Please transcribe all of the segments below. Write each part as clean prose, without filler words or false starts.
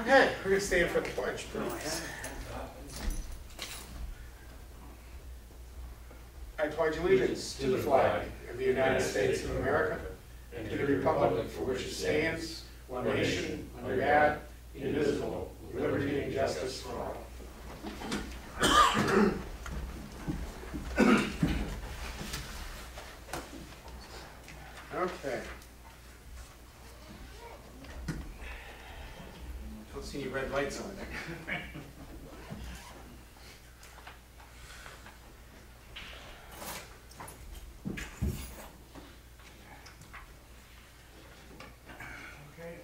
Okay, we're going to stand for the pledge, please. I pledge allegiance to the flag of the United States of America and to the republic for which it stands, one nation, under God, indivisible, with liberty and justice for all. Okay. Don't see any red lights on there.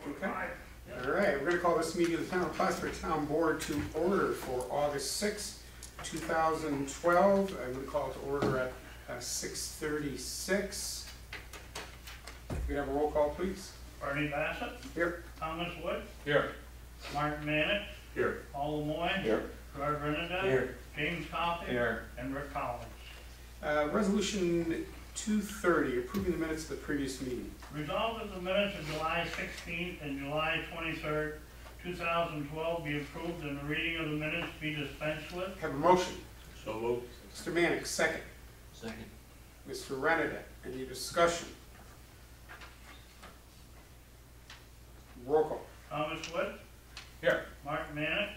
Okay. All right, we're going to call this meeting of the Town of Plattsburgh Town Board to order for August 6, 2012. I'm going to call it to order at 6:36. We can have a roll call, please. Bernie Bassett. Here. Thomas Wood. Here. Mark Mannix. Here. Paul Lemoyne. Here. Gerard Renada. Here. James Coffey. Here. And Rick Collins. Resolution 230, approving the minutes of the previous meeting. Resolved that the minutes of July 16th and July 23rd, 2012 be approved and the reading of the minutes be dispensed with. Have a motion. So moved. Mr. Mannix, second. Second. Mr. Renada, any discussion? Roll call. Thomas Wood. Here. Mark Mannix.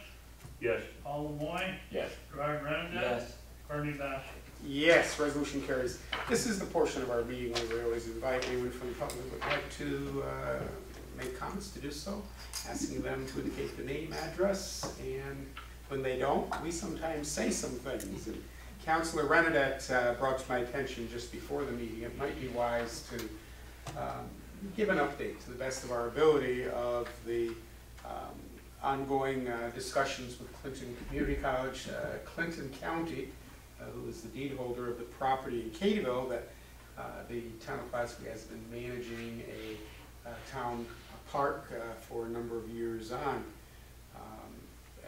Yes. Paul Lemoyne. Yes. Gerard Renada. Yes. Bernie Bassett. Yes, resolution carries. This is the portion of our meeting where we always invite anyone from the public who would like to make comments to do so, asking them to indicate the name, address, and when they don't, we sometimes say some things. And Councilor Renada brought to my attention just before the meeting, it might be wise to give an update to the best of our ability of the ongoing discussions with Clinton Community College, Clinton County, who is the deed holder of the property in Cadyville that the town of Plattsburgh has been managing a town park for a number of years on.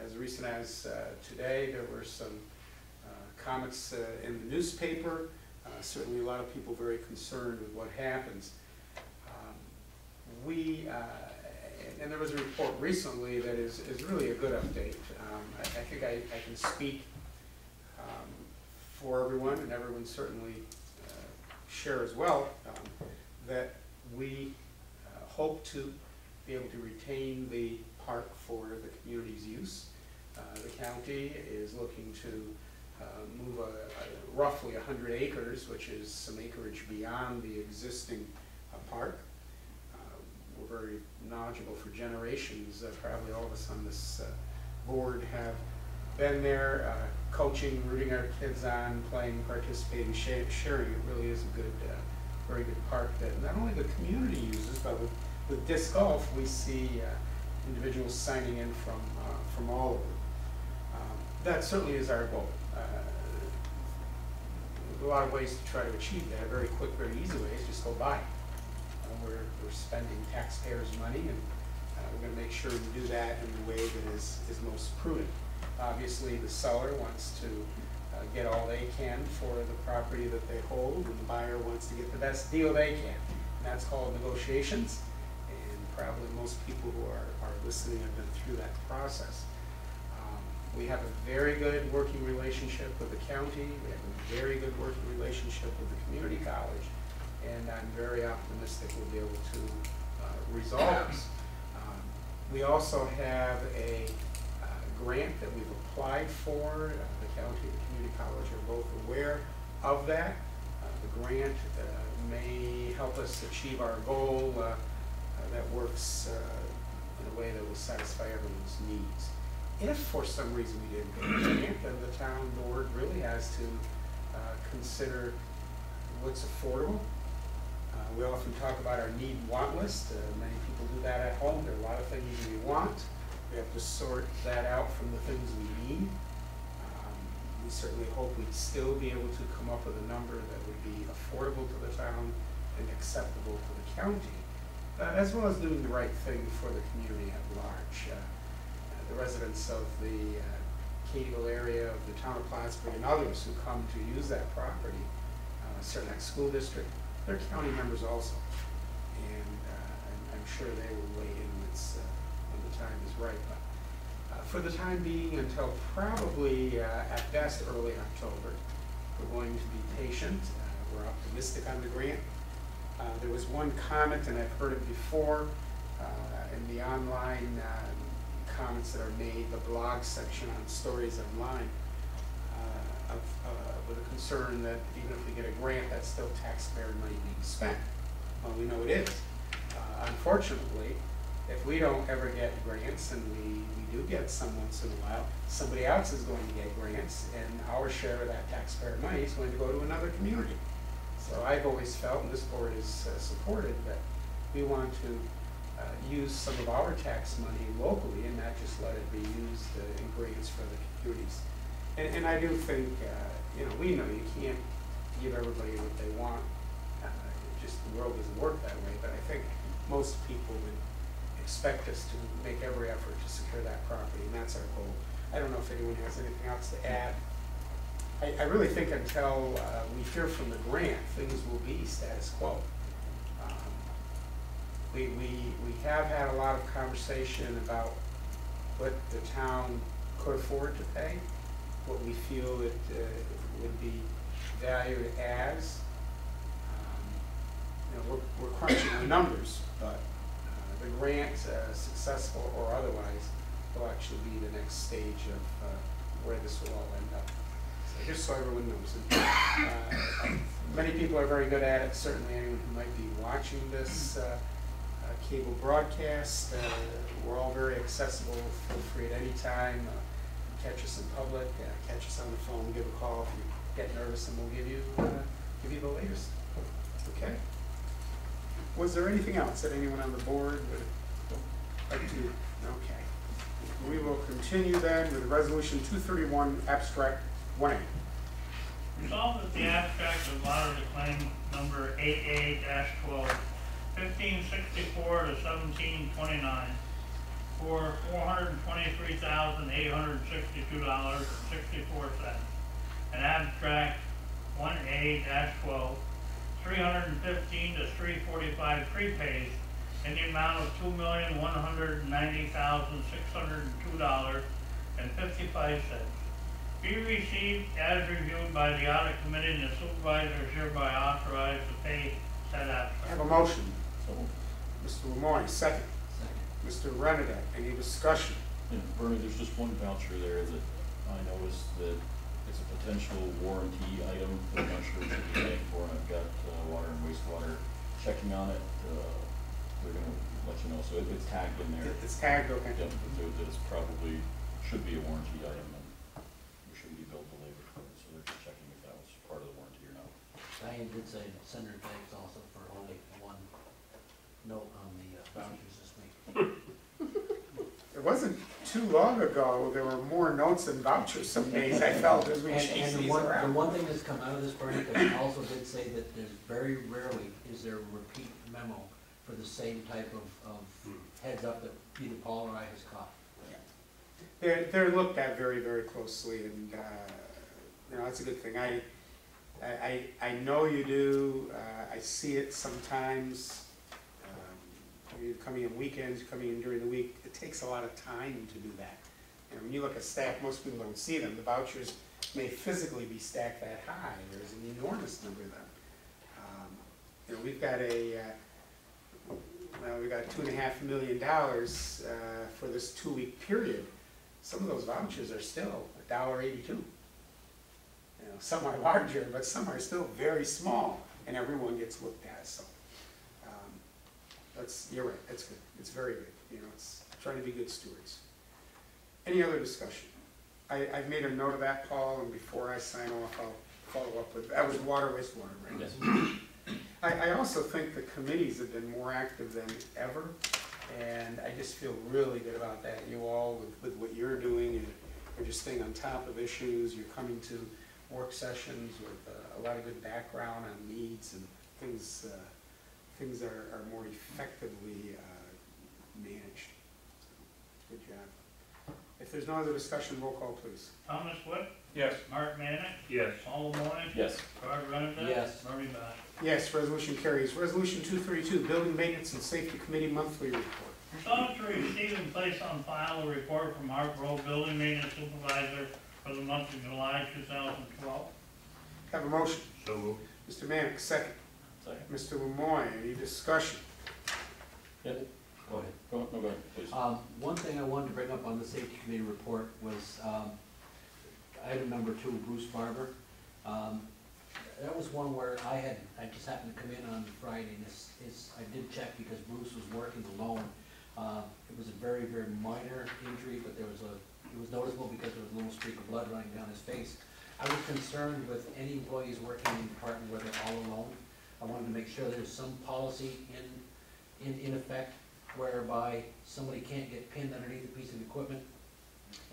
As recent as today, there were some comments in the newspaper. Certainly a lot of people very concerned with what happens. And there was a report recently that is really a good update. I think I can speak for everyone, and everyone certainly share as well, that we hope to be able to retain the park for the community's use. The county is looking to move roughly 100 acres, which is some acreage beyond the existing park. We're very knowledgeable for generations. Probably all of us on this board have been there, coaching, rooting our kids on, playing, participating, sharing. It really is a good, very good park that not only the community uses, but with disc golf, we see individuals signing in from all over. That certainly is our goal. There's a lot of ways to try to achieve that. A very quick, very easy way is just go buy. We're spending taxpayers' money, and we're going to make sure we do that in the way that is most prudent. Obviously, the seller wants to get all they can for the property that they hold, and the buyer wants to get the best deal they can. And that's called negotiations, and probably most people who are listening have been through that process. We have a very good working relationship with the county. We have a very good working relationship with the community college, and I'm very optimistic we'll be able to resolve this. We also have a grant that we've applied for. The county and the community college are both aware of that. The grant may help us achieve our goal that works in a way that will satisfy everyone's needs. If for some reason we didn't get the grant, then the town board really has to consider what's affordable. We often talk about our need and want list. Many people do that at home. There are a lot of things we want. We have to sort that out from the things we need. We certainly hope we'd still be able to come up with a number that would be affordable to the town and acceptable to the county, as well as doing the right thing for the community at large. The residents of the Cadyville area, of the town of Plattsburgh, and others who come to use that property, Cernak School District, they're county members also. And I'm sure they will weigh in when the time is right. But, for the time being, until probably at best early October, we're going to be patient. We're optimistic on the grant. There was one comment, and I've heard it before, in the online comments that are made, the blog section on Stories Online, with a concern that even if we get a grant, that's still taxpayer money being spent. Well, we know it is. Unfortunately, if we don't ever get grants, and we do get some once in a while, somebody else is going to get grants, and our share of that taxpayer money is going to go to another community. So I've always felt, and this board has supported, that we want to use some of our tax money locally and not just let it be used in grants for the communities. And I do think, we know you can't give everybody what they want. Just the world doesn't work that way. But I think most people would expect us to make every effort to secure that property, and that's our goal. I don't know if anyone has anything else to add. I really think until we hear from the grant, things will be status quo. We have had a lot of conversation about what the town could afford to pay, what we feel it would be valued as. We're crunching the numbers, but the grant, successful or otherwise, will actually be the next stage of where this will all end up. So just so everyone knows. And, many people are very good at it. Certainly anyone who might be watching this cable broadcast, we're all very accessible. Feel free at any time. Catch us in public, catch us on the phone, give a call if you get nervous, and we'll give you the latest. Okay. Was there anything else that anyone on the board would like to? Okay. We will continue then with Resolution 231, Abstract 1A. Resolved that the abstract of lottery claim number 8A-12, 1564 to 1729 for $423,862.64. And abstract 1A-12, 315 to 345 prepays in the amount of $2,190,602.55. Be received as reviewed by the audit committee, and the supervisor is hereby authorized to pay said abstract. I have a motion. Mr. Lemoyne, second. Mr. Renadette, any discussion? Yeah, Bernie, there's just one voucher there that I noticed that it's a potential warranty item that I'm not sure what you're paying for, and I've got water and wastewater checking on it. They're gonna let you know, so it's tagged in there. It's tagged, okay. Yep, that it's probably, should be a warranty item, and we shouldn't be billed the labor for it, so they're just checking if that was part of the warranty or not. Diane did say send her thanks also for only one note on the vouchers this week. It wasn't too long ago, there were more notes than vouchers some days, I felt, as we changed And these the around. one thing that's come out of this, Bernie, because also did say that there's very rarely is there a repeat memo for the same type of heads up that either Paul or I has caught. They're looked at very, very closely, and that's a good thing. I know you do. I see it sometimes. You're coming in weekends, you're coming in during the week. It takes a lot of time to do that. And when you look at stack, most people don't see them. The vouchers may physically be stacked that high. There's an enormous number of them. We've got we got $2.5 million for this 2-week period. Some of those vouchers are still $1.82. Some are larger, but some are still very small, and everyone gets looked at. So you're right. That's good. It's very good. It's trying to be good stewards. Any other discussion? I've made a note of that, Paul, and before I sign off, I'll follow up with that. Was water, wastewater, right? Yes. I also think the committees have been more active than ever, and I just feel really good about that. You all, with what you're doing, and you're just staying on top of issues. You're coming to work sessions with a lot of good background on needs, and things are more effectively managed. Good job. If there's no other discussion, roll call, please. Thomas Wood, Yes. Mark Manick, Yes. Paul Lemoyne, Yes. Bart Renadette. Yes. Murray Bott. Yes, resolution carries. Resolution 232, Building Maintenance and Safety Committee Monthly Report. Resolved to receive and place on file a report from Art Road Building Maintenance Supervisor for the month of July 2012. Have a motion. So moved. Mr. Mannix, second. Second. Mr. Lemoyne, any discussion? Yep. Go ahead. Go ahead, please. One thing I wanted to bring up on the safety committee report was, item number 2, Bruce Barber. That was one where I just happened to come in on Friday, and I did check because Bruce was working alone. It was a very, very minor injury, but it was noticeable because there was a little streak of blood running down his face. I was concerned with any employees working in the department where they're all alone. I wanted to make sure there's some policy in effect whereby somebody can't get pinned underneath a piece of equipment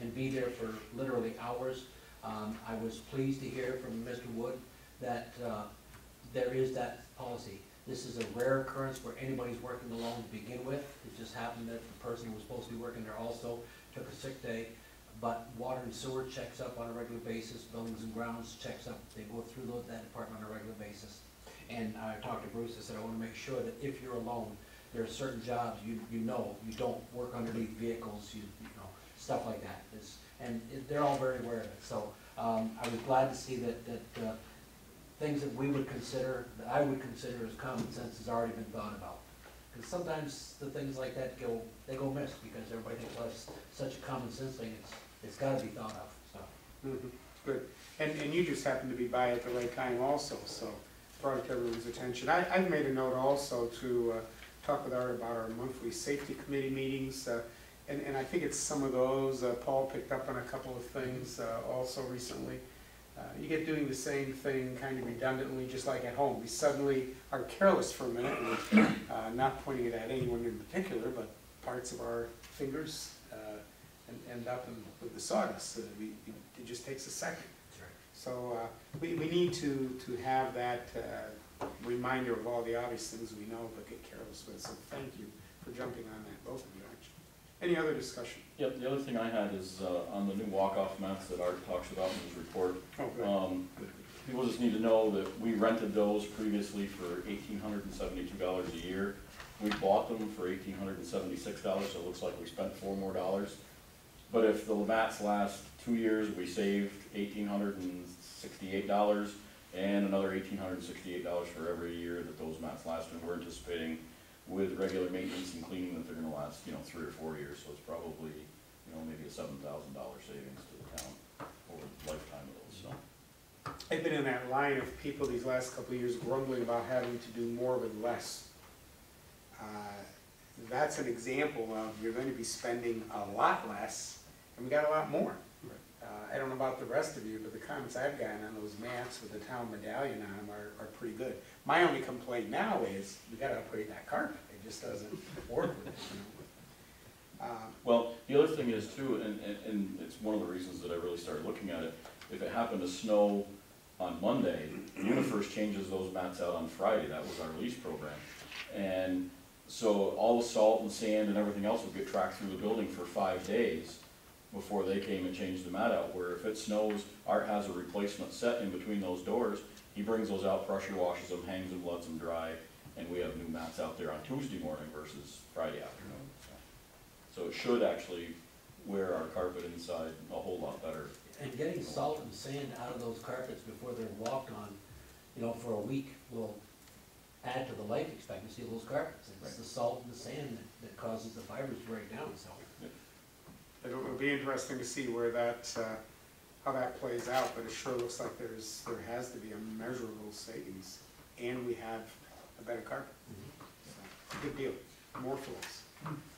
and be there for literally hours. I was pleased to hear from Mr. Wood that there is that policy. This is a rare occurrence where anybody's working alone to begin with. It just happened that the person who was supposed to be working there also took a sick day. But water and sewer checks up on a regular basis, buildings and grounds checks up. They go through that department on a regular basis. And I talked to Bruce, I said, I want to make sure that if you're alone, there are certain jobs you don't work underneath vehicles, you know, stuff like that. They're all very aware of it. So I was glad to see that things that we would consider, that I would consider as common sense has already been thought about. Because sometimes the things like that go missed because everybody thinks, well, it's such a common sense thing, it's got to be thought of, so. Mm-hmm. Good. And you just happened to be by at the right time also, so brought it to everyone's attention. I've made a note also to talk with Art about our monthly safety committee meetings, and I think it's some of those. Paul picked up on a couple of things also recently. You get doing the same thing kind of redundantly, just like at home. We suddenly are careless for a minute, and, not pointing it at anyone in particular, but parts of our fingers and end up with the sawdust. It just takes a second. So we need to have that reminder of all the obvious things we know but get careless with. So thank you for jumping on that, both of you actually. Any other discussion? Yep, the other thing I had is on the new walk-off mats that Art talks about in his report. Oh, good. People just need to know that we rented those previously for $1,872 a year. We bought them for $1,876, so it looks like we spent $4 more. But if the mats last 2 years, we saved $1,868 and another $1,868 for every year that those mats last. And we're anticipating with regular maintenance and cleaning that they're gonna last, 3 or 4 years. So it's probably, maybe a $7,000 savings to the town over the lifetime of those, so. I've been in that line of people these last couple of years grumbling about having to do more with less. That's an example of you're going to be spending a lot less, and we got a lot more. I don't know about the rest of you, but the comments I've gotten on those mats with the town medallion on them are pretty good. My only complaint now is we got to upgrade that carpet. It just doesn't work with it. Well, the other thing is too, and it's one of the reasons that I really started looking at it, if it happened to snow on Monday, UniFirst changes those mats out on Friday. That was our lease program. And so all the salt and sand and everything else would get tracked through the building for 5 days before they came and changed the mat out. Where if it snows, Art has a replacement set in between those doors. He brings those out, pressure washes them, hangs them, lets them dry, and we have new mats out there on Tuesday morning versus Friday afternoon. So it should actually wear our carpet inside a whole lot better. And getting salt and sand out of those carpets before they're walked on, for a week will add to the life expectancy of those carpets. It's the salt and the sand that causes the fibers to break down, so. It'll be interesting to see where how that plays out, but it sure looks like there has to be a measurable savings, and we have a better carpet. So, good deal. More for us.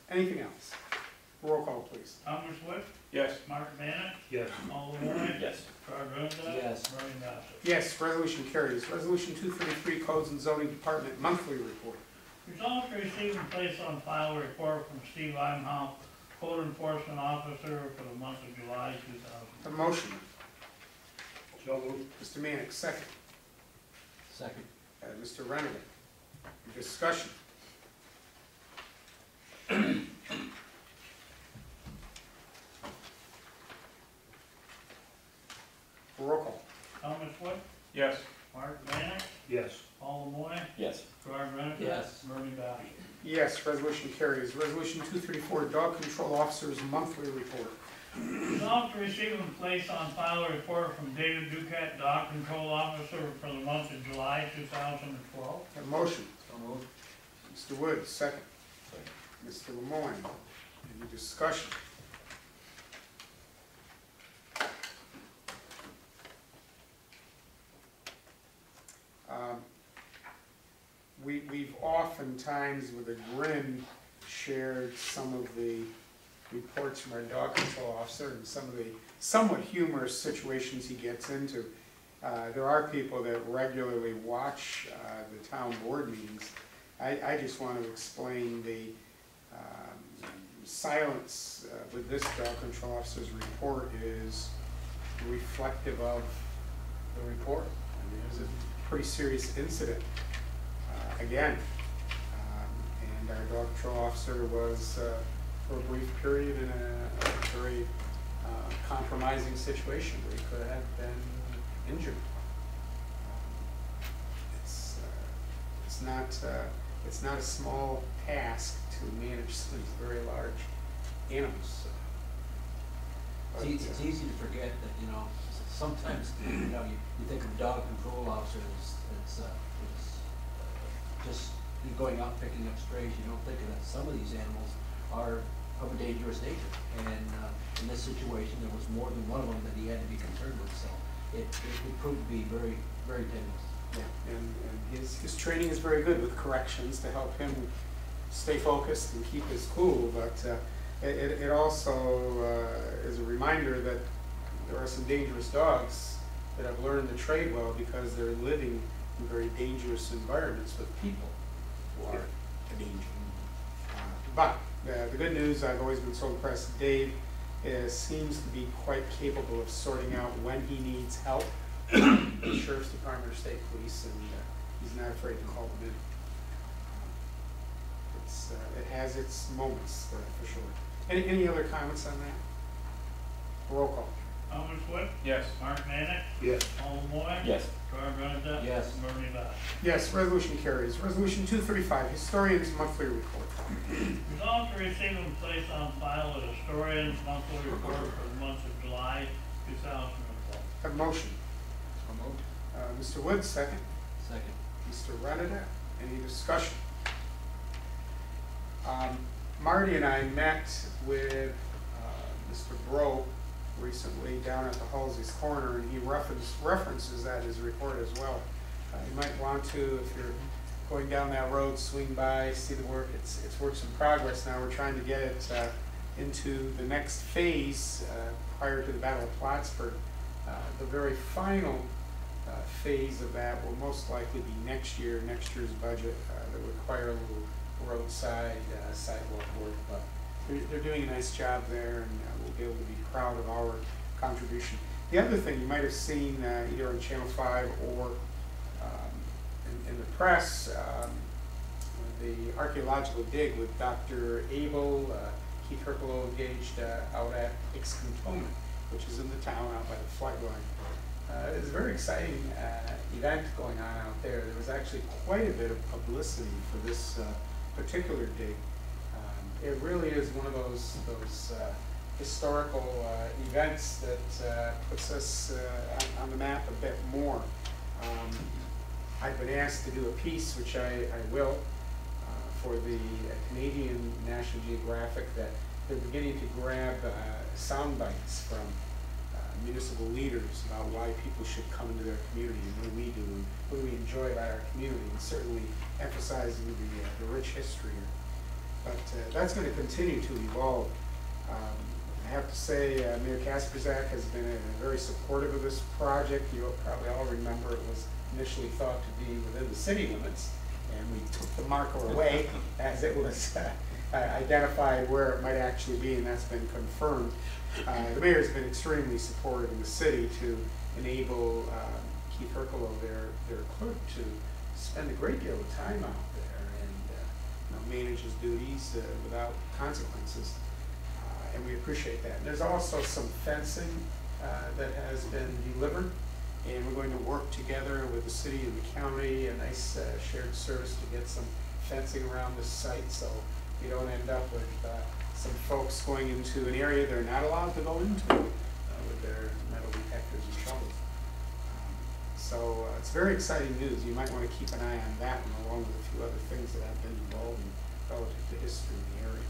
Anything else? Roll call, please. Thomas Wood, Yes. Mark Bannett, Yes. Paul Lemoyne, Yes. Gerard Renda. Yes. Bernie Bassett. Yes, resolution carries. Resolution 233, Codes and Zoning Department Monthly Report. Resolved to receive and place on file a report from Steve Imhoff, Code Enforcement Officer for the month of July 2000. A motion. So moved. Mr. Mannix, second. Second. Mr. Rennigan. Discussion. Roll call. Thomas Wood, Yes. Mark Bannett, Yes. Paul Lemoyne, Yes. Gerard Renda. Yes. Bernie Bassett. Yes. Yes, resolution carries. Resolution 234, dog control officer's monthly report. Resolved to receive and place on file a report from David Duquette, Dog Control Officer for the month of July 2012. Have a motion. So moved. Mr. Woods, second. Mr. Lemoyne, any discussion? We've oftentimes, with a grin, shared some of the reports from our dog control officer and some of the somewhat humorous situations he gets into. There are people that regularly watch the town board meetings. I just want to explain the silence with this dog control officer's report is reflective of the report. I mean, it was a pretty serious incident. Again, and our dog control officer was, for a brief period, in a very compromising situation where he could have been injured. It's not a small task to manage some of these very large animals. But, It's easy to forget that, you know, sometimes, you know, you think of dog control officer as just going out picking up strays. You don't think that some of these animals are of a dangerous nature. And in this situation, there was more than one of them that he had to be concerned with. So it proved to be very, very dangerous. Yeah, and his training is very good with corrections to help him stay focused and keep his cool, but it also is a reminder that there are some dangerous dogs that have learned the trade well because they're living in very dangerous environments with people who are a danger. But the good news, I've always been so impressed, Dave seems to be quite capable of sorting out when he needs help. The Sheriff's Department or State Police, and he's not afraid to call them in. It has its moments, for sure. Any other comments on that? Roll call. Thomas Wood, Yes. Mark Manick, Yes. Paul Moy. Yes. Troy Brenda. Yes. Bernie Dodd. Yes, resolution carries. Resolution 235, historian's monthly report. Resolved to receive and place on file a historian's monthly report for the month of July 2012. Have a motion. So moved. Mr. Woods, second. Second. Mr. Renada, any discussion? Marty and I met with Mr. Bro recently down at the Halsey's Corner, and he references that in his report as well. You might want to, if you're going down that road, swing by, see the work. It's works in progress now. We're trying to get it into the next phase prior to the Battle of Plattsburgh. The very final phase of that will most likely be next year's budget that would require a little roadside sidewalk work, but they're doing a nice job there, and we'll be able to be proud of our contribution. The other thing you might have seen either on Channel 5 or in the press, the archaeological dig with Dr. Abel, Keith Herpelo engaged out at Cantonment, which is in the town out by the flight line. It's a very exciting event going on out there. There was actually quite a bit of publicity for this particular dig. It really is one of those historical events that puts us on the map a bit more. I've been asked to do a piece, which I will, for the Canadian National Geographic, that they're beginning to grab sound bites from municipal leaders about why people should come into their community and what we do and what we enjoy about our community, and certainly emphasizing the rich history. But that's going to continue to evolve. I have to say, Mayor Kasperzak has been very supportive of this project. You'll probably all remember it was initially thought to be within the city limits, and we took the marker away as it was identified where it might actually be, and that's been confirmed. The mayor's been extremely supportive in the city to enable Keith Herpelo, their clerk, to spend a great deal of time out there and manage his duties without consequences. And we appreciate that. And there's also some fencing that has been delivered, and we're going to work together with the city and the county, a nice shared service to get some fencing around this site, so you don't end up with some folks going into an area they're not allowed to go into with their metal detectors and shovels. So it's very exciting news. You might want to keep an eye on that one, along with a few other things that I've been involved in relative to history in the area.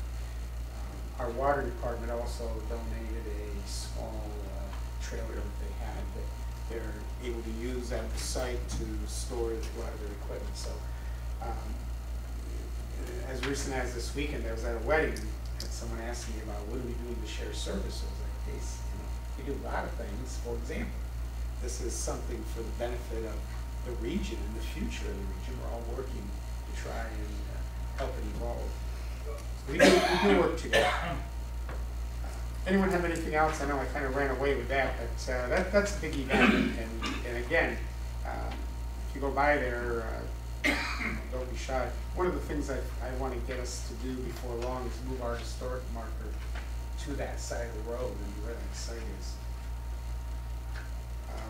Our water department also donated a small trailer that they had that they're able to use at the site to store a lot of their equipment. So as recent as this weekend, I was at a wedding and someone asked me about what are we doing to share services. Like, case, we do a lot of things. For example, this is something for the benefit of the region and the future of the region. We're all working to try and help it evolve. We do work together. Anyone have anything else? I know I kind of ran away with that, but that's a big event. And again, if you go by there, don't be shy. One of the things I want to get us to do before long is move our historic marker to that side of the road and where that site is.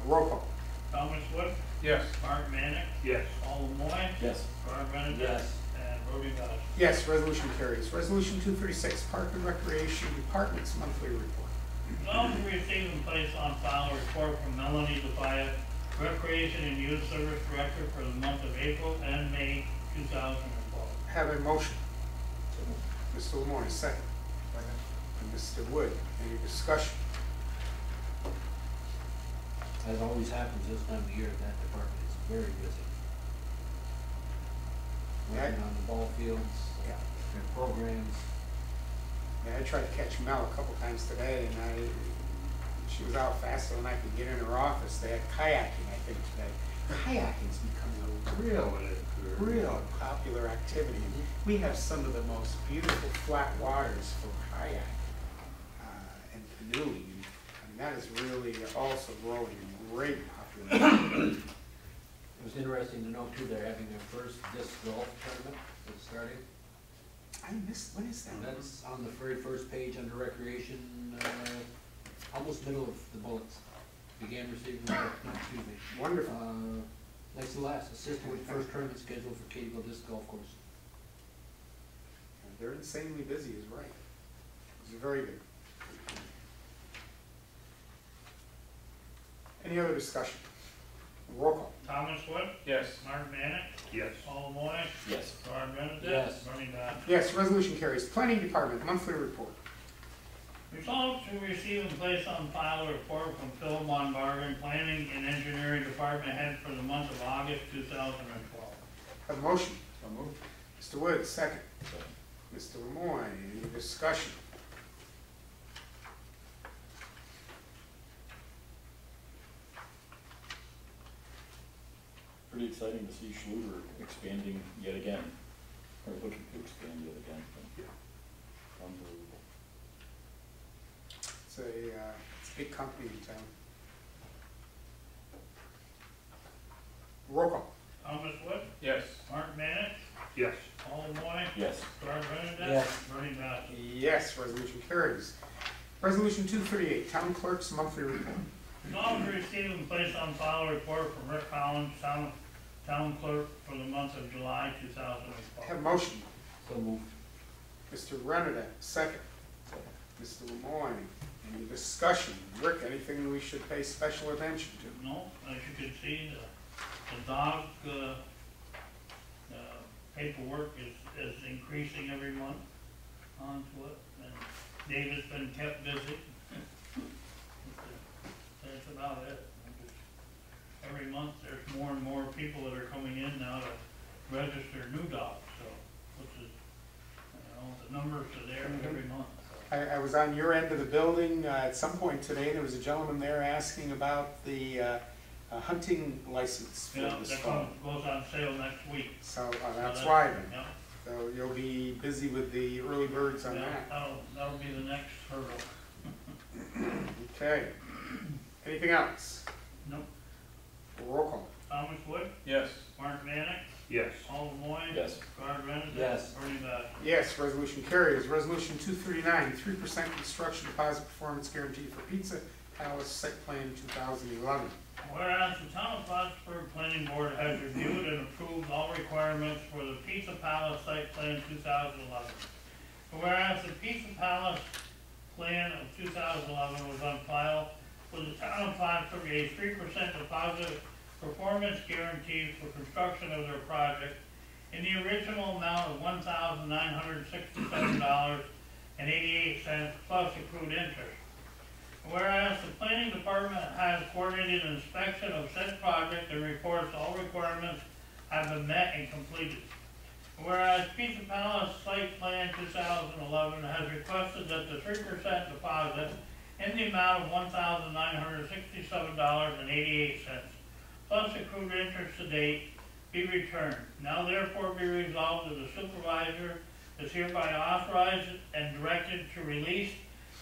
Roll call. Thomas Wood, Yes. Mark Manick, Yes. Paul Moy, Yes. Carl Benedek, Yes. and Brody Dodson. Yes, resolution carries. Resolution 236, Park and Recreation Department's monthly report. Resolved to receive and place on file a report from Melanie Defia, Recreation and Youth Service Director for the month of April and May 2012. Have a motion. Mr. Lemoyne, second. And Mr. Wood, any discussion? As always happens this time of year, that department is very busy. Working on the ball fields, their programs. Yeah, I tried to catch Mel a couple times today, and she was out faster than I could get in her office. They had kayaking, I think, today. Kayaking's becoming a real popular activity. We have some of the most beautiful flat waters for kayaking and canoeing. I mean, that is really also growing in great popularity. It was interesting to know too, they're having their first disc golf tournament that's starting. I missed, when is that? And that's on the very first page under recreation, almost middle of the bullets. Began receiving, excuse me. Wonderful. Next to last, assistant with first tournament scheduled for Katyville Disc Golf Course. They're insanely busy, is right. It's very good. Any other discussion? Roll call. Thomas Wood, Yes. Mark Manick, Yes. Paul Moy, Yes. Carl Benedek, Yes. Brody Dodson. Yes, resolution carries. Planning Department, monthly report. Resolved to receive and place on file a report from Phil Monbargen, Planning and Engineering Department Head for the month of August 2012. Have a motion. So moved. Mr. Wood, second. Mr. Lemoyne, any discussion? Pretty exciting to see Schluter expanding yet again, or looking to expand yet again. Unbelievable. It's a big company in town. Roll call. Thomas Wood, Yes. Mark Manick, Yes. Paul Moy, Yes. Carl Benedek, Yes. Brody Dodson. Yes, resolution carries. Resolution 238, Town Clerk's monthly report. Resolved to receive and place on file a report from Rick Collins, Town Clerk for the month of July 2012. Have a motion. So moved. Mr. Renadette, second. Mr. Lemoyne, any discussion? Rick, anything we should pay special attention to? No, as you can see, the dog paperwork is increasing every month onto it, and David's been kept busy. That's about it. Every month, there's more and more people that are coming in now to register new dogs, so, which is, the numbers are there every month, so. I was on your end of the building at some point today. There was a gentleman there asking about the hunting license for Yeah, this that fall. goes on sale next week. So that's why then. Yeah, So you'll be busy with the early birds on yeah, that. that'll be the next hurdle. Okay. Anything else? Nope. Roll call. Thomas Wood, Yes. Mark Manick, Yes. Paul Moy. Yes. Carl Benedek. Yes. Bernie Dodson. Yes, resolution carries. Resolution 239, 3% construction deposit performance guarantee for pizza Palace Site Plan 2011. Whereas the town of Plattsburgh Planning Board has reviewed and approved all requirements for the Pizza Palace Site Plan 2011. Whereas the Pizza Palace Plan of 2011 was on file with the town of Plattsburgh, a 3% deposit performance guarantee for construction of their project in the original amount of $1,967.88 plus accrued interest. Whereas the planning department has coordinated an inspection of said project and reports all requirements have been met and completed. Whereas Pizza Palace Site Plan 2011 has requested that the 3% deposit in the amount of $1,967.88 plus accrued interest to date be returned. Now therefore be resolved that the supervisor is hereby authorized and directed to release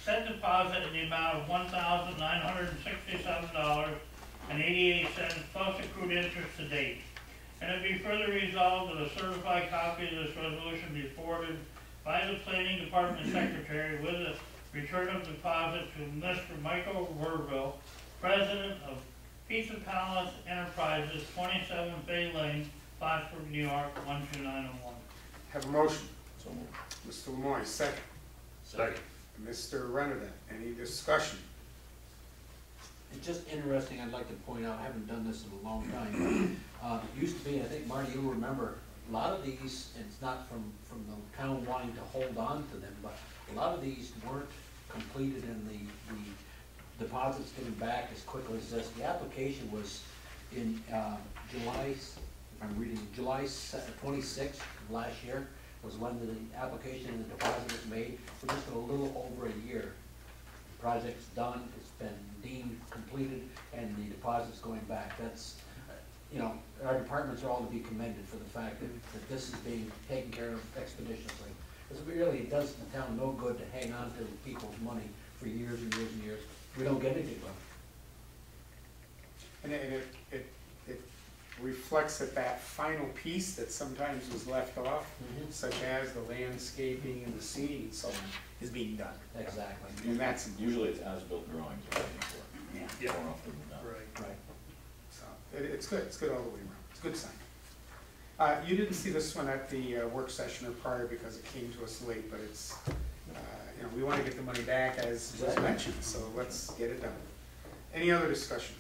said deposit in the amount of $1,967.88 plus accrued interest to date. And it be further resolved that a certified copy of this resolution be forwarded by the planning department secretary with a return of deposit to Mr. Michael Verville, president of Pizza Palace Enterprises, 27 Bay Lane, Plattsburgh, New York, 12901. Have a motion. So moved. Mr. Lemoyne, second. Second. Mr. Renner, any discussion? It's just interesting, I'd like to point out, I haven't done this in a long time. It used to be, I think Marty, you'll remember, a lot of these, and it's not from the town wanting to hold on to them, but a lot of these weren't completed and the deposits getting back as quickly as this. The application was in July, if I'm reading, July 26th of last year was when the application and the deposit was made. For just a little over a year. The project's done, it's been deemed completed, and the deposit's going back. That's, you know, our departments are all to be commended for the fact that this is being taken care of expeditiously. Because really, it does the town no good to hang on to people's money for years and years and years. We don't get anything from it. And it reflects that final piece that sometimes was left off, such as the landscaping and the seating and so on, is being done. Exactly. And that's Usually it's as-built drawings we're looking for. Yeah. More often than not. Right. So it's good all the way around. It's a good sign. You didn't see this one at the work session or prior because it came to us late, but it's, you know, we want to get the money back as was mentioned, so let's get it done. Any other discussion?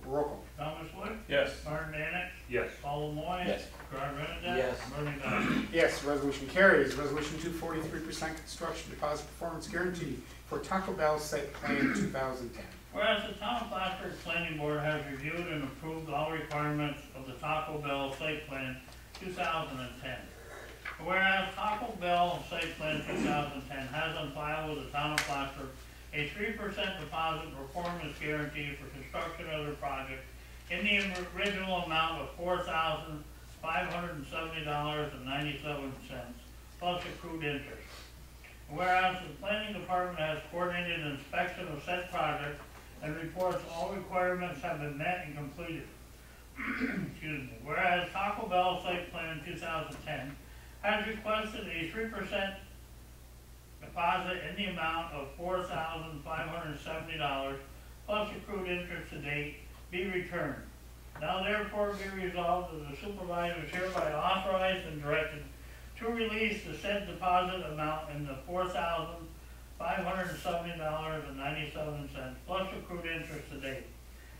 Roll call. Thomas Wood? Yes. Martin Danick? Yes. Paul Lemoyne? Yes. Gerard Renadette? Yes. Bernie Dorchenez? Yes, resolution carries. Resolution 243% construction deposit performance guarantee for Taco Bell Site Plan 2010. Whereas the town of Plattsburgh Planning Board has reviewed and approved all requirements of the Taco Bell Site Plan 2010. Whereas Taco Bell Site Plan 2010 has on file with the town of Plattsburgh a 3% deposit performance guarantee for construction of their project in the original amount of $4,570.97 plus accrued interest. Whereas the planning department has coordinated an inspection of said project and reports all requirements have been met and completed. Excuse me. Whereas Taco Bell Site Plan 2010 has requested a 3% deposit in the amount of $4,570 plus accrued interest to date be returned. Now therefore be resolved that the supervisor is hereby authorized and directed to release the said deposit amount in the $4,570.97 plus accrued interest to date.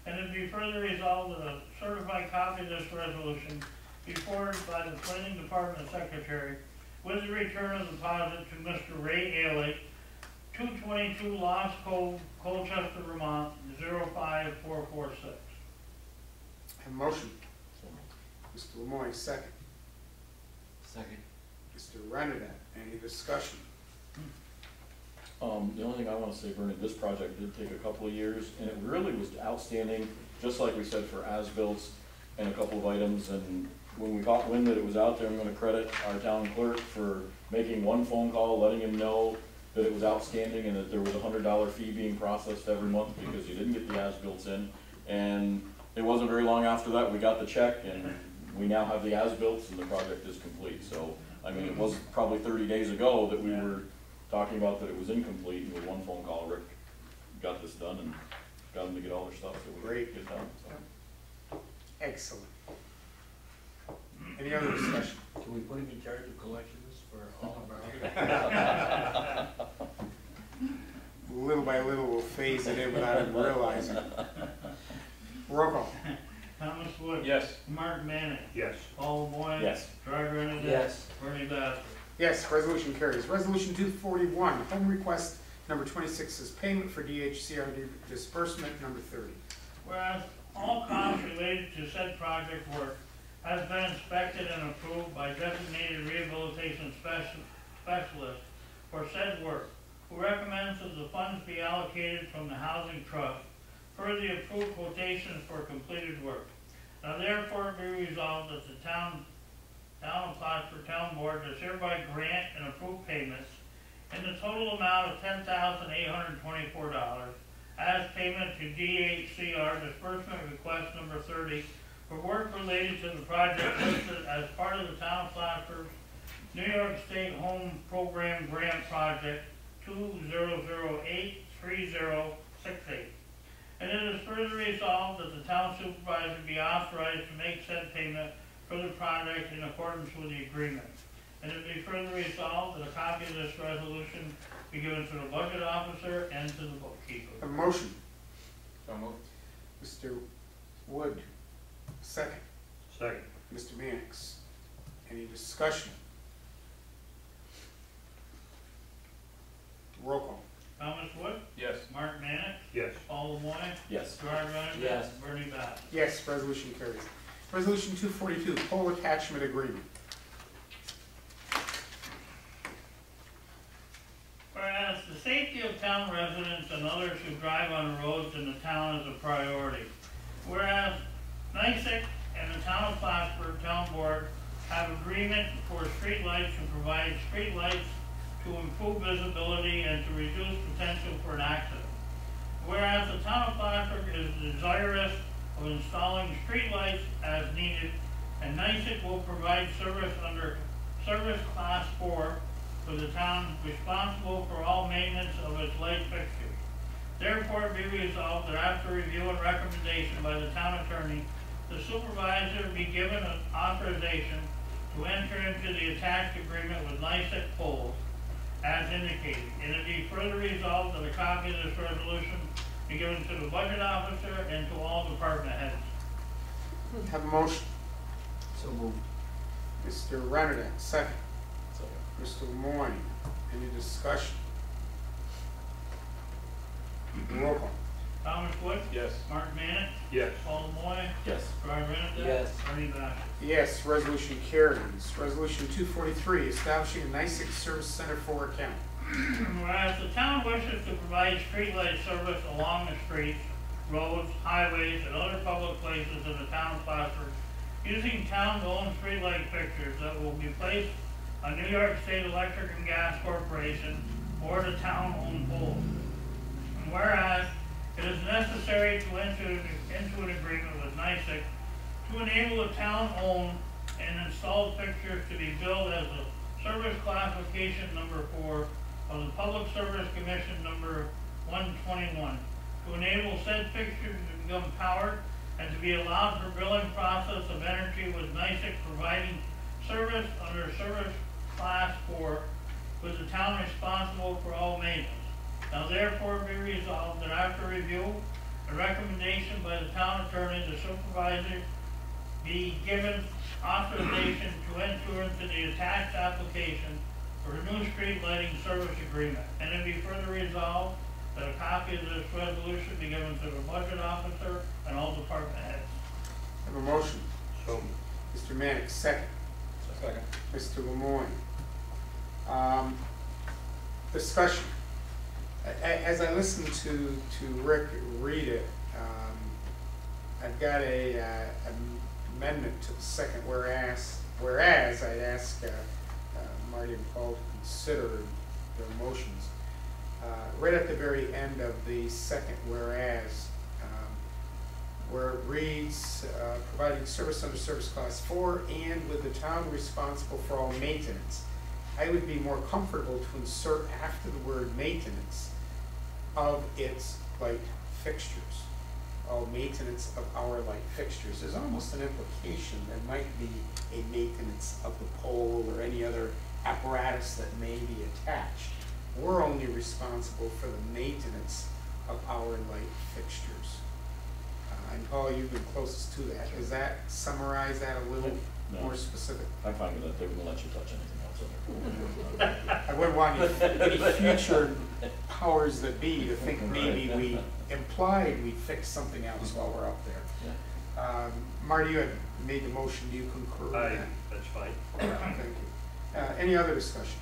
And it be further resolved that a certified copy of this resolution be forwarded by the planning department secretary with the return of deposit to Mr. Ray Ailey, 222 Lost Cove, Colchester, Vermont, 05446. Have a motion. So moved. Mr. Lemoyne, second. Second. Mr. Renadette, any discussion? The only thing I want to say, Bernie, this project did take a couple of years, and it really was outstanding, just like we said for as-bills and a couple of items. And when we caught wind that it was out there, I'm going to credit our town clerk for making one phone call, letting him know that it was outstanding and that there was a $100 fee being processed every month because you didn't get the as-bills in. And it wasn't very long after that we got the check, and we now have the as-bills and the project is complete. So, I mean, it was probably 30 days ago that we were talking about that it was incomplete, and with one phone call, Rick got this done and got them to get all their stuff that we Great. get done, so. Excellent. Any other discussion? Can we put him in charge of collections for all of our? Little by little, we'll phase it in without even realizing. Roll call. Thomas Wood. Yes. Mark Manning. Yes. Paul LeBoy. Yes. Troy Renadette. Yes. Bernie Bassett. Yes, resolution carries. Resolution 241, home request number 26 is payment for DHCRD disbursement number 30. Whereas all costs related to said project work has been inspected and approved by designated rehabilitation specialist for said work, who recommends that the funds be allocated from the housing trust per the approved quotations for completed work. Now therefore be resolved that the town of Plattsburgh Town Board does hereby grant and approve payments in the total amount of $10,824 as payment to DHCR disbursement request number 30 for work related to the project listed as part of the Town of Plattsburgh's New York State Home Program Grant Project 20083068. And it is further resolved that the town supervisor be authorized to make said payment for the project in accordance with the agreement. And it be further resolved that a copy of this resolution be given to the budget officer and to the bookkeeper. A motion. So moved. Mr. Wood, second. Second. Mr. Mannix, any discussion? Roll call. Thomas Wood, Yes. Mark Mannix, Yes. Paul LeBoy, Yes. Troy Renadette, Yes. Bernie Bassett. Yes, resolution carries. Resolution 242, pole attachment agreement. Whereas the safety of town residents and others who drive on the roads in the town is a priority. Whereas NYSEC and the Town of Plattsburgh Town Board have agreement for streetlights to provide streetlights to improve visibility and to reduce potential for an accident. Whereas the Town of Plattsburgh is desirous of installing streetlights as needed, and NYSEC will provide service under Service Class 4 for the town responsible for all maintenance of its light fixtures. Therefore, be resolved that after review and recommendation by the town attorney, the supervisor be given an authorization to enter into the attached agreement with NYSEC poles as indicated. And it be further resolved that a copy of this resolution be given to the budget officer and to all department heads. Have a motion. So moved. Mr. Renadette, second. Second. Mr. Lemoyne, any discussion? Roll call. Thomas Wood, Yes. Mark Mannix, Yes. Paul LeBoy, Yes. Troy Renadette, Yes. Bernie Bassett. Yes, resolution carries. Resolution 243, establishing a NYSEC service center for account. Whereas the town wishes to provide streetlight service along the streets, roads, highways, and other public places in the town of Plattsburgh using town-owned streetlight fixtures that will be placed on New York State Electric and Gas Corporation or the town-owned poles. And whereas it is necessary to enter into an agreement with NYSEC to enable the town-owned and installed fixtures to be billed as a service classification number 4 of the Public Service Commission number 121, to enable said fixtures to become powered and to be allowed for billing process of energy with NYSEC providing service under Service Class 4 with the town responsible for all maintenance. Now therefore be resolved that after review and recommendation by the town attorney, the supervisor be given authorization to enter into the attached application for a new street lighting service agreement. And it be further resolved that a copy of this resolution be given to the budget officer and all department heads. Have a motion. So moved. Mr. Mannix, second. Second. Mr. Lemoyne. Discussion. As I listened to Rick read it, I've got a amendment to the second whereas I'd ask Marty and Paul to consider their motions. Right at the very end of the second whereas, where it reads, providing service under Service Class 4 and with the town responsible for all maintenance, I would be more comfortable to insert after the word maintenance of its light fixtures. Oh, maintenance of our light fixtures. There's almost an implication there might be a maintenance of the pole or any other apparatus that may be attached. We're only responsible for the maintenance of our light fixtures. And Paul, you've been closest to that. Does that summarize that a little No. more specific? I'm fine with that, they wouldn't let you touch anything else in there. I wouldn't want any future powers that be to think maybe we implied we'd fix something else while we're up there. Yeah. Marty, you had made the motion, do you concur with that? That's fine. Thank you. Any other discussion?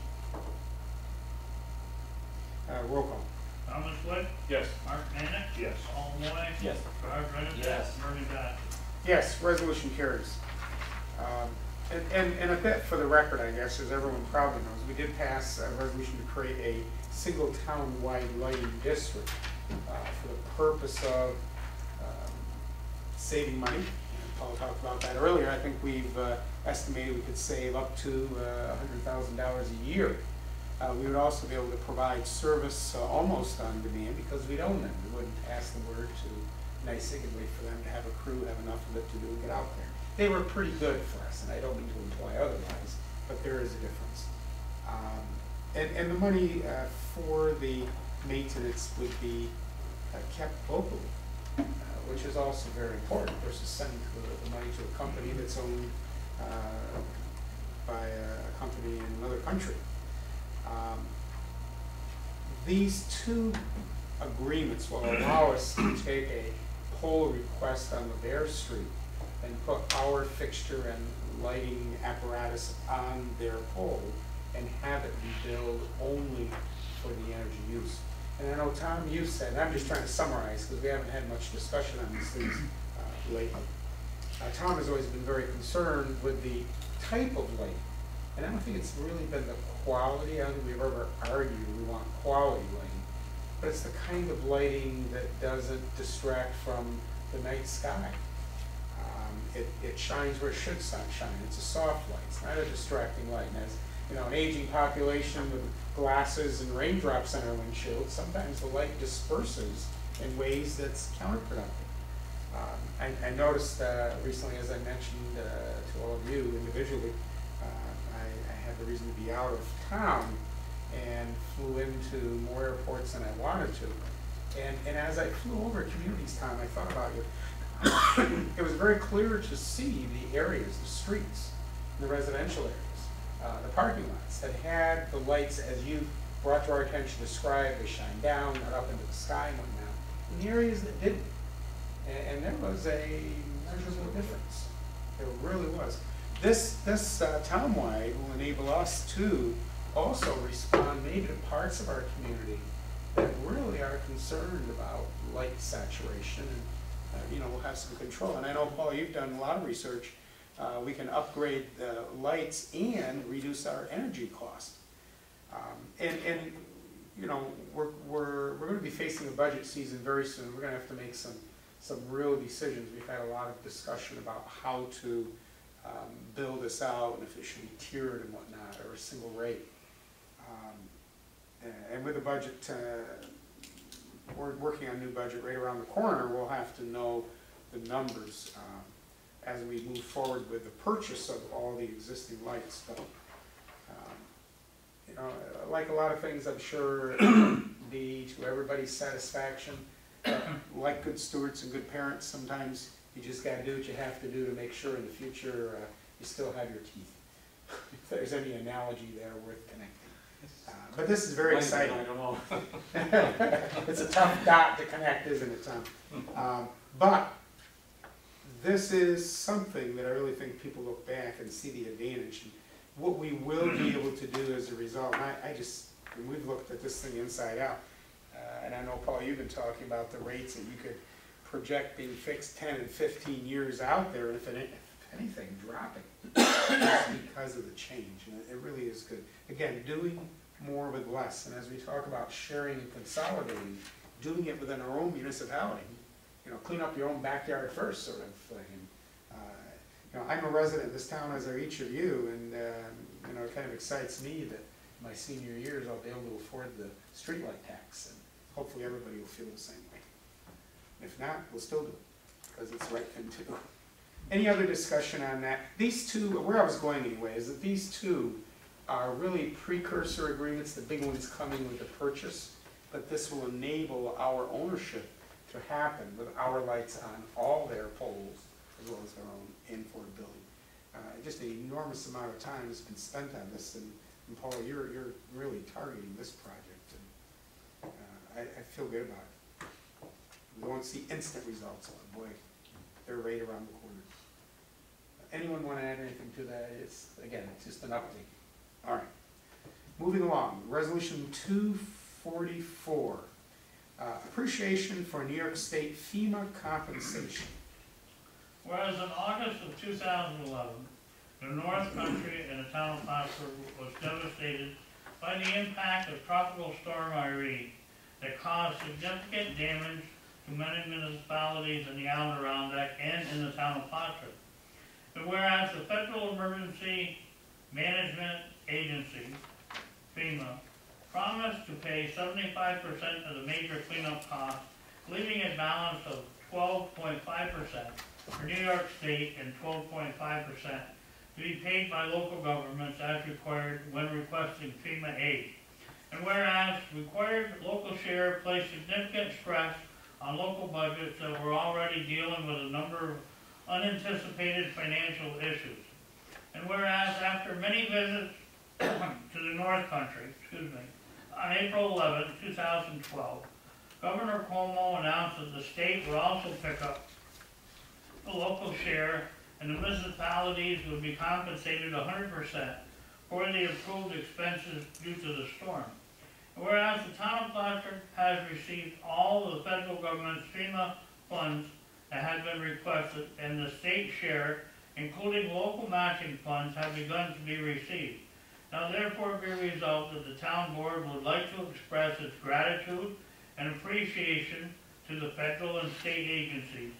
Roll call. Thomas Wood, Yes. Mark Manick, Yes. Paul Moy, Yes. Charles Rennick, Yes. Bernie Dorchenez. Yes, resolution carries. And a bit for the record, I guess, as everyone probably knows, we did pass a resolution to create a single town-wide lighting district for the purpose of saving money. And Paul talked about that earlier. I think we've estimated we could save up to $100,000 a year. We would also be able to provide service almost on demand because we'd own them. We wouldn't pass the word to NYSEG and wait for them to have a crew, have enough of it to do and get out there. They were pretty good for us, and I don't mean to imply otherwise, but there is a difference. And the money for the maintenance would be kept locally, which is also very important versus sending the money to a company that's owned by a company in another country. These two agreements will allow us to take a pole request on LaVere Street and put our fixture and lighting apparatus on their pole and have it be billed only for the energy use. And I know, Tom, you said, and I'm just trying to summarize because we haven't had much discussion on these things lately. Tom has always been very concerned with the type of light. And I don't think it's really been the quality. I don't think we've ever argued we want quality lighting. But it's the kind of lighting that doesn't distract from the night sky. It shines where it should shine. It's a soft light. It's not a distracting light. And as you know, an aging population with glasses and raindrops on our windshield, sometimes the light disperses in ways that's counterproductive. I noticed recently, as I mentioned to all of you individually, I had the reason to be out of town and flew into more airports than I wanted to. And as I flew over communities, Tom, I thought about you. It was very clear to see the areas, the streets, the residential areas, the parking lots that had the lights, as you brought to our attention, described, they shine down, not up into the sky and whatnot, and the areas that didn't. And there was a measurable difference. There really was. This townwide will enable us to also respond maybe to parts of our community that really are concerned about light saturation, and we'll have some control. And I know, Paul, you've done a lot of research. We can upgrade the lights and reduce our energy cost. We're going to be facing a budget season very soon. We're going to have to make some real decisions. We've had a lot of discussion about how to build this out and if it should be tiered and whatnot, or a single rate. And with the budget, we're working on a new budget right around the corner. We'll have to know the numbers as we move forward with the purchase of all the existing lights. But like a lot of things, I'm sure it'll be to everybody's satisfaction. Like good stewards and good parents, sometimes you just got to do what you have to do to make sure in the future you still have your teeth. If there's any analogy there worth connecting. But this is very exciting. I don't know. It's a tough dot to connect, isn't it, Tom? But this is something that I really think people look back and see the advantage. And what we will be able to do as a result, and we've looked at this thing inside out, and I know, Paul, you've been talking about the rates that you could project being fixed 10 and 15 years out there, and if anything, dropping, just because of the change. And it really is good. Again, doing more with less. And as we talk about sharing and consolidating, doing it within our own municipality, clean up your own backyard first sort of thing. I'm a resident of this town, as are each of you, and it kind of excites me that my senior years I'll be able to afford the streetlight tax, and hopefully everybody will feel the same way. If not, we'll still do it, because it's the right thing to do. Any other discussion on that? These two, where I was going anyway, is that these two are really precursor agreements, the big one's coming with the purchase, but this will enable our ownership to happen with our lights on all their poles, as well as their own in Ford building. Just an enormous amount of time has been spent on this, and Paula, you're really targeting this project, and I feel good about it. We won't see instant results, but boy, they're right around the corner. Anyone want to add anything to that? Again, it's just an update. All right. Moving along, Resolution 244, appreciation for New York State FEMA compensation. Whereas in August of 2011, the North Country and the town of Plattsburgh was devastated by the impact of Tropical Storm Irene that caused significant damage to many municipalities in the Adirondack and in the town of Plattsburgh. And whereas the Federal Emergency Management Agency, FEMA, promised to pay 75% of the major cleanup costs, leaving a balance of 12.5% for New York State and 12.5% to be paid by local governments as required when requesting FEMA aid. And whereas required local share placed significant stress on local budgets that were already dealing with a number of unanticipated financial issues. And whereas after many visits to the North Country, on April 11, 2012, Governor Cuomo announced that the state would also pick up the local share and the municipalities would be compensated 100% for the approved expenses due to the storm. And whereas the town of Plattsburgh has received all of the federal government's FEMA funds that had been requested, and the state share, including local matching funds, have begun to be received. Now therefore be resolved that the town board would like to express its gratitude and appreciation to the federal and state agencies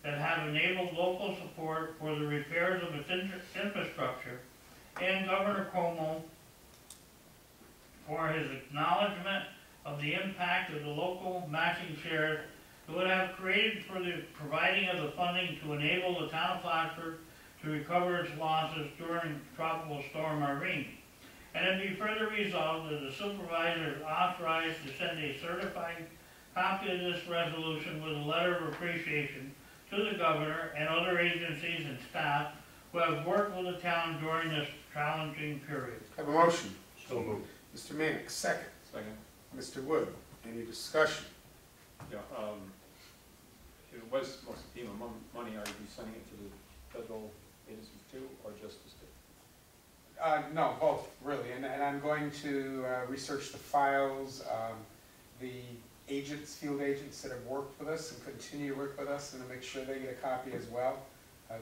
that have enabled local support for the repairs of its infrastructure, and Governor Cuomo for his acknowledgement of the impact of the local matching shares that would have created for the providing of the funding to enable the town of Plattsburgh to recover its losses during Tropical Storm Irene. And it be further resolved that the supervisor is authorized to send a certified copy of this resolution with a letter of appreciation to the governor and other agencies and staff who have worked with the town during this challenging period. Have a motion. So moved. Mr. Mannix, second. Second. Mr. Wood, any discussion? Yeah, it was most FEMA money, are you sending it to the federal agencies too, or just the state? No, both, really, and I'm going to research the files, the agents, field agents that have worked with us and continue to work with us, and to make sure they get a copy as well.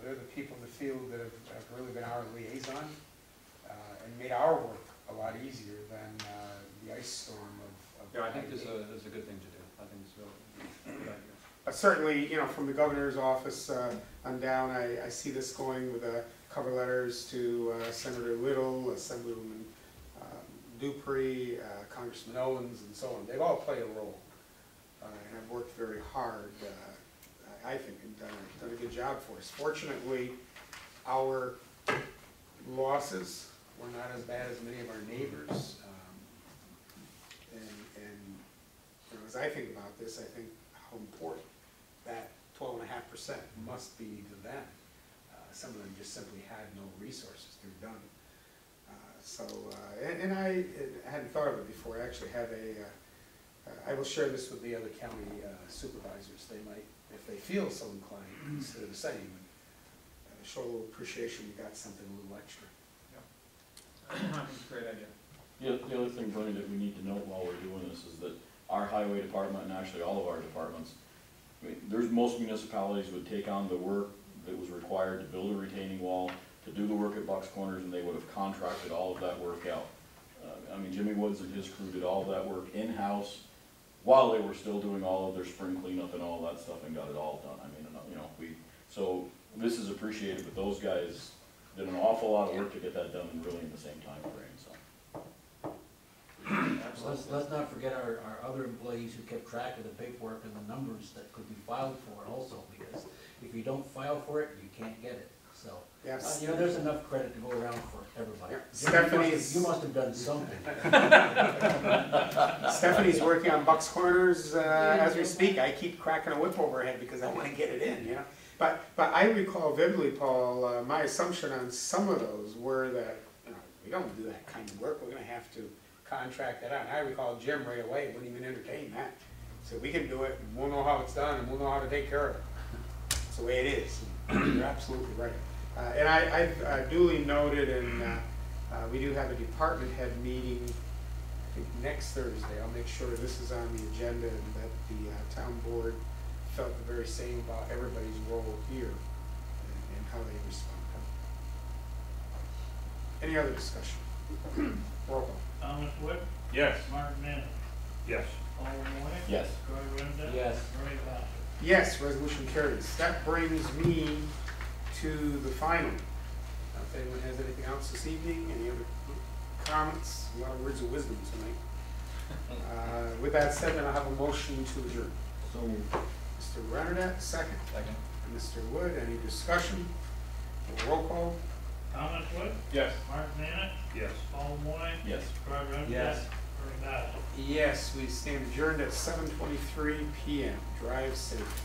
They're the people in the field that have really been our liaison and made our work a lot easier than the ice storm of Yeah, I think this is a good thing to do. I think it's really a good idea. Certainly, you know, from the governor's office on down, I see this going with cover letters to Senator Little, Assemblywoman Dupree, Congressman Owens, and so on. They've all played a role, and have worked very hard, I think, and done a good job for us. Fortunately, our losses were not as bad as many of our neighbors, and you know, as I think about this, I think how important that 12.5% must be to them. Some of them just simply had no resources. They're done. And I hadn't thought of it before. I actually have I will share this with the other county supervisors. They might, if they feel so inclined, consider the same. And show a little appreciation. We got something a little extra. I think it's a great idea. Yeah, the other thing, Bernie, that we need to note while we're doing this is that our highway department, and actually all of our departments, I mean, there's most municipalities would take on the work that was required to build a retaining wall, to do the work at Bucks Corners, and they would have contracted all of that work out. I mean, Jimmy Woods and his crew did all of that work in-house while they were still doing all of their spring cleanup and all that stuff, and got it all done. I mean, you know, so this is appreciated, but those guys did an awful lot of work to get that done, and really in the same time frame. So. Let's not forget our other employees who kept track of the paperwork and the numbers that could be filed for also, because if you don't file for it, you can't get it, so. Yes. You know, there's enough credit to go around for everybody. Yeah. You must have done something. Stephanie working on Bucks Corners as we speak. I keep cracking a whip over her head because I want to get it in, you know. But I recall vividly, Paul, my assumption on some of those were that, you know, we don't do that kind of work, we're gonna have to contract that out. And I recall Jim right away wouldn't even entertain that. So we can do it, and we'll know how it's done, and we'll know how to take care of it. It's the way it is. You're absolutely right. And I've duly noted, and we do have a department head meeting, I think next Thursday. I'll make sure this is on the agenda and that the town board felt the very same about everybody's role here and how they respond. Any other discussion? Roll call. Thomas Wood, Yes. Mark Minnis, Yes. Paul Moy. Yes. Troy Renda. Yes. Ray Bowser. Yes, resolution carries. That brings me to the final. If anyone has anything else this evening, any other comments, a lot of words of wisdom tonight. With that said, then I'll have a motion to adjourn. So, Mr. Rennerdat, second. Second. And Mr. Wood, any discussion? Roll call. Thomas Wood, Yes. Mark Minnis, Yes. Paul Moy. Yes. Troy Renda. Yes. Ray Bowser. Yes, we stand adjourned at 7:23 PM. Drive safe.